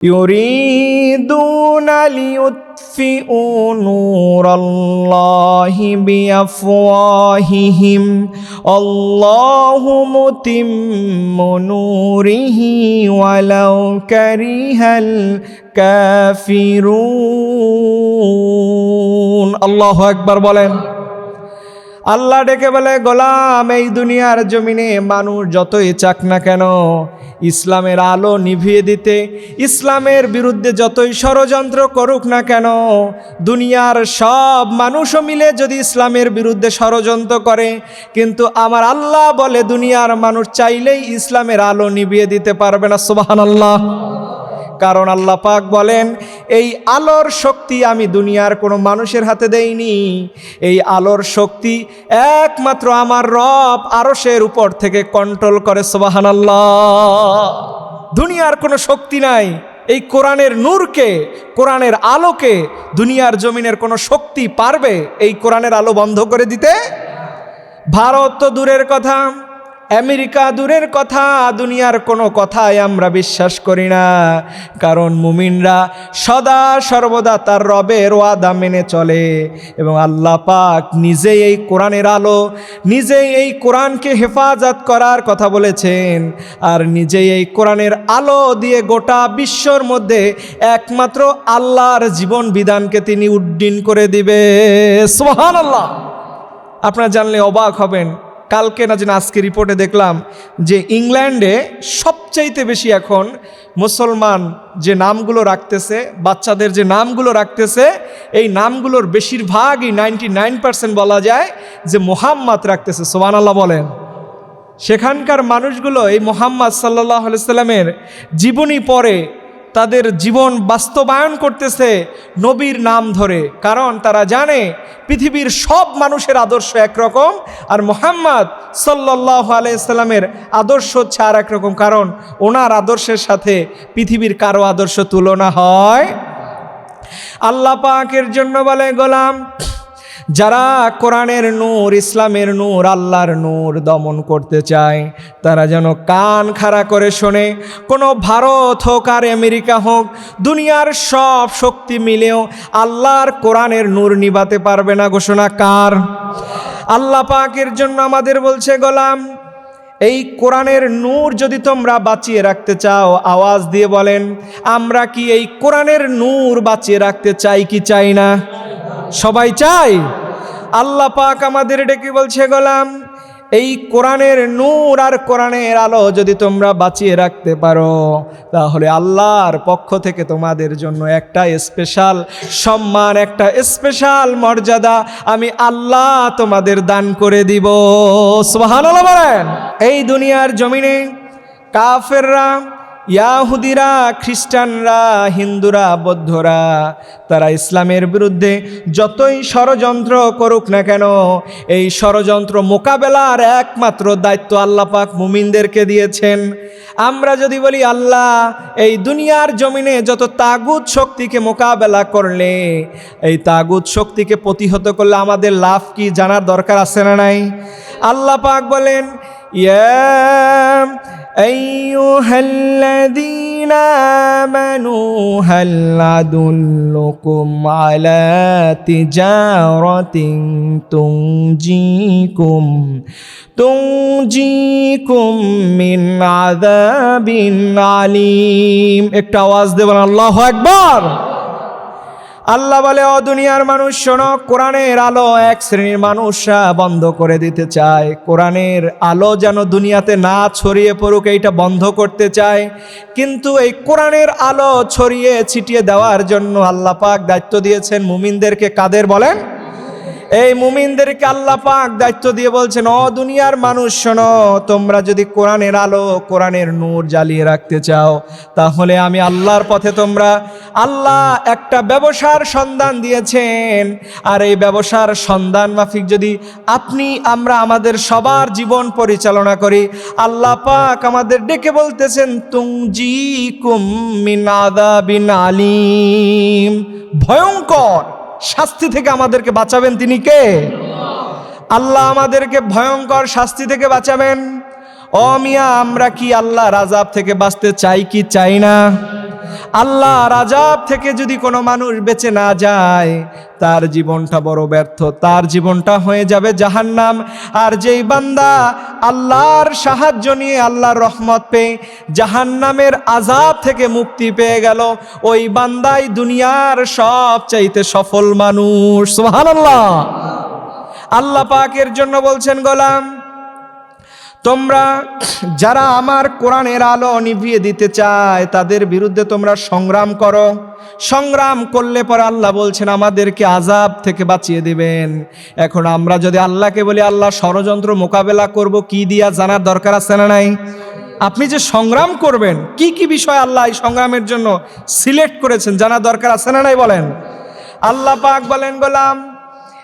يريدون ليطفئوا نور الله بأفواههم الله متم نوره ولو كره الكافرون الله أكبر বলেন। আল্লাহ ডেকে বলে, গোলাম এই দুনিয়ার জমিনে মানুষ যতই চাক না কেন ইসলামের আলো নিভিয়ে দিতে, ইসলামের বিরুদ্ধে যতই ষড়যন্ত্র করুক না কেন, দুনিয়ার সব মানুষও মিলে যদি ইসলামের বিরুদ্ধে ষড়যন্ত্র করে, কিন্তু আমার আল্লাহ বলে দুনিয়ার মানুষ চাইলেই ইসলামের আলো নিভিয়ে দিতে পারবে না। সুবহানাল্লাহ। কারণ আল্লাহ পাক বলেন, এই আলোর শক্তি আমি দুনিয়ার কোনো মানুষের হাতে দেইনি, এই আলোর শক্তি একমাত্র আমার রব আরশের উপর থেকে কন্ট্রোল করে। সুবহানাল্লাহ। দুনিয়ার কোনো শক্তি নাই এই কোরআনের নূরকে, কোরআনের আলোকে দুনিয়ার জমিনের কোনো শক্তি পারবে এই কোরআনের আলো বন্ধ করে দিতে? ভারত তো দূরের কথা, আমেরিকা দূরের কথা, দুনিয়ার কোনো কথাই আমরা বিশ্বাস করি না। কারণ মুমিনরা সদা সর্বদা তার রবের ওয়াদা মেনে চলে এবং আল্লাহ পাক নিজেই এই কোরআনের আলো, নিজেই এই কোরআনকে হেফাজত করার কথা বলেছেন, আর নিজেই এই কোরআনের আলো দিয়ে গোটা বিশ্বর মধ্যে একমাত্র আল্লাহর জীবন বিধানকে তিনি উড্ডীন করে দিবে। সুবহানাল্লাহ। আপনারা জানলে অবাক হবেন, কালকে না যেন আজকে রিপোর্টে দেখলাম যে ইংল্যান্ডে সবচাইতে বেশি এখন মুসলমান যে নামগুলো রাখতেছে, বাচ্চাদের যে নামগুলো রাখতেছে, এই নামগুলোর বেশিরভাগই 99% বলা যায় যে মুহাম্মদ রাখতেছে। সুবহানাল্লাহ বলেন। সেখানকার মানুষগুলো এই মুহাম্মদ সাল্লাল্লাহু আলাইহি সাল্লামের জীবনী পড়ে তাদের জীবন বাস্তবায়ন করতেছে নবীর নাম ধরে। কারণ তারা জানে পৃথিবীর সব মানুষের আদর্শ একরকম, আর মুহাম্মদ সাল্লাল্লাহু আলাইহি সাল্লামের আদর্শ হচ্ছে আর একরকম। কারণ ওনার আদর্শের সাথে পৃথিবীর কারো আদর্শ তুলনা হয়? আল্লাহ পাকের জন্য বলে, গোলাম যারা কোরআনের নূর, ইসলামের নূর, আল্লাহর নূর দমন করতে চায় তারা যেন কান খাড়া করে শোনে। কোনো ভারত হোক আর আমেরিকা হোক, দুনিয়ার সব শক্তি মিলেও আল্লাহর কোরআনের নূর নিভাতে পারবে না। ঘোষণা কার? আল্লাহ পাকের জন্য আমাদের বলছে, গোলাম এই কোরআনের নূর যদি তোমরা বাঁচিয়ে রাখতে চাও, আওয়াজ দিয়ে বলেন, আমরা কি এই কোরআনের নূর বাঁচিয়ে রাখতে চাই কি চাই না? সবাই চাই। আল্লাহ পাক আমাদের ডেকে বলছে, গোলাম এই কোরআনের নূর আর কোরআনের আলো যদি তোমরা বাঁচিয়ে রাখতে পারো, তাহলে আল্লাহর পক্ষ থেকে তোমাদের জন্য একটা স্পেশাল সম্মান, একটা স্পেশাল মর্যাদা আমি আল্লাহ তোমাদের দান করে দিব। সুবহানাল্লাহ বলেন। এই দুনিয়ার জমিনে কাফেররা, ইয়াহুদিরা, খ্রিস্টানরা, হিন্দুরা, বৌদ্ধরা, তারা ইসলামের বিরুদ্ধে যতই ষড়যন্ত্র করুক না কেন, এই ষড়যন্ত্র মোকাবেলার একমাত্র দায়িত্ব আল্লাহ পাক মুমিনদেরকে দিয়েছেন। আমরা যদি বলি আল্লাহ এই দুনিয়ার জমিনে যত তাগুত শক্তিকে মোকাবেলা করলে, এই তাগুত শক্তিকে প্রতিহত করলে আমাদের লাভ কি জানার দরকার আছে না নাই? আল্লাহ পাক বলেন, ইয়া আইয়ুহাল্লাযীনা আমানু হাল আদুল্লুকুম আলা তিজারাতিন তুনজিকুম মিন আযাবিন আলীম। একটা আওয়াজ দেবেন আল্লাহু আকবার। আল্লাহ বলে, ও দুনিয়ার মানুষ শোনো, কোরআনের আলো এক শ্রেণীর মানুষরা বন্ধ করে দিতে চায়। কোরআনের আলো যেন দুনিয়াতে না ছড়িয়ে পড়ুক এইটা বন্ধ করতে চায়। কিন্তু এই কোরআনের আলো ছড়িয়ে ছিটিয়ে দেওয়ার জন্য আল্লাহ পাক দায়িত্ব দিয়েছেন মুমিনদেরকে। কাদের বলেন? এই মুমিনদেরকে আল্লাহ পাক দায়িত্ব দিয়ে বলছেন, ও দুনিয়ার মানুষ শোনো, তোমরা যদি কোরআনের আলো, কোরআনের নূর জ্বালিয়ে রাখতে চাও, তাহলে আমি আল্লাহর পথে তোমরা, আল্লাহ একটা ব্যবসার সন্ধান দিয়েছেন, আর এই ব্যবসার সন্ধান মাফিক যদি আমরা আমাদের সবার জীবন পরিচালনা করি, আল্লাহ পাক আমাদের ডেকে বলতেছেন, তুনজিকুম মিন আযাবিন আলীম, ভয়ঙ্কর শাস্তি থেকে আমাদেরকে বাঁচাবেন। তিনি কে? আল্লাহ আমাদেরকে ভয়ঙ্কর শাস্তি থেকে বাঁচাবেন। ও মিয়া, আমরা কি আল্লাহর আযাব থেকে বাঁচতে চাই কি চাই না? আল্লাহর আযাব থেকে যদি কোনো মানুষ বেঁচে না যায়, তার জীবনটা বড় ব্যর্থ, তার জীবনটা হয়ে যাবে জাহান্নাম। আর যেই বান্দা আল্লাহর সাহায্য নিয়ে, আল্লাহর রহমত পেয়ে জাহান্নামের আযাব থেকে মুক্তি পেয়ে গেল, ওই বান্দাই দুনিয়ার সবচাইতে সফল মানুষ। সুবহানাল্লাহ। আল্লাহ পাকের জন্য বলছেন, গোলাম তোমরা যারা আমার কোরআনের আলো নিভিয়ে দিতে চায়, তাদের বিরুদ্ধে তোমরা সংগ্রাম করো। সংগ্রাম করলে পরে আল্লাহ বলছেন আমাদেরকে আযাব থেকে বাঁচিয়ে দিবেন। এখন আমরা যদি আল্লাহকে বলি আল্লাহ ষড়যন্ত্র মোকাবেলা করব কি দিয়া, জানার দরকার আছে না নাই? আপনি যে সংগ্রাম করবেন, কি কি বিষয় আল্লাহ এই সংগ্রামের জন্য সিলেক্ট করেছেন, জানার দরকার আছে না নাই? বলেন। আল্লাহ পাক বলেন, গোলাম